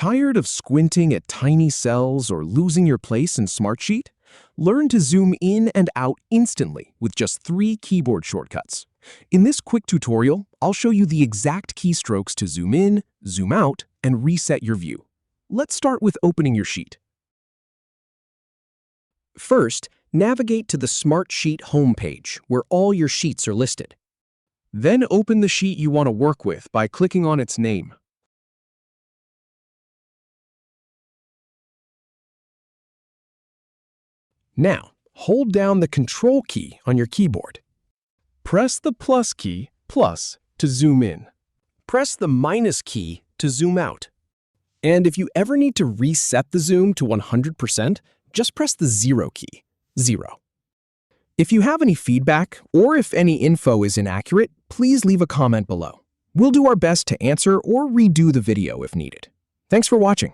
Tired of squinting at tiny cells or losing your place in Smartsheet? Learn to zoom in and out instantly with just 3 keyboard shortcuts. In this quick tutorial, I'll show you the exact keystrokes to zoom in, zoom out, and reset your view. Let's start with opening your sheet. First, navigate to the Smartsheet homepage, where all your sheets are listed. Then open the sheet you want to work with by clicking on its name. Now, hold down the Control key on your keyboard. Press the plus key, plus, to zoom in. Press the minus key to zoom out. And if you ever need to reset the zoom to 100%, just press the 0 key, 0. If you have any feedback, or if any info is inaccurate, please leave a comment below. We'll do our best to answer or redo the video if needed. Thanks for watching.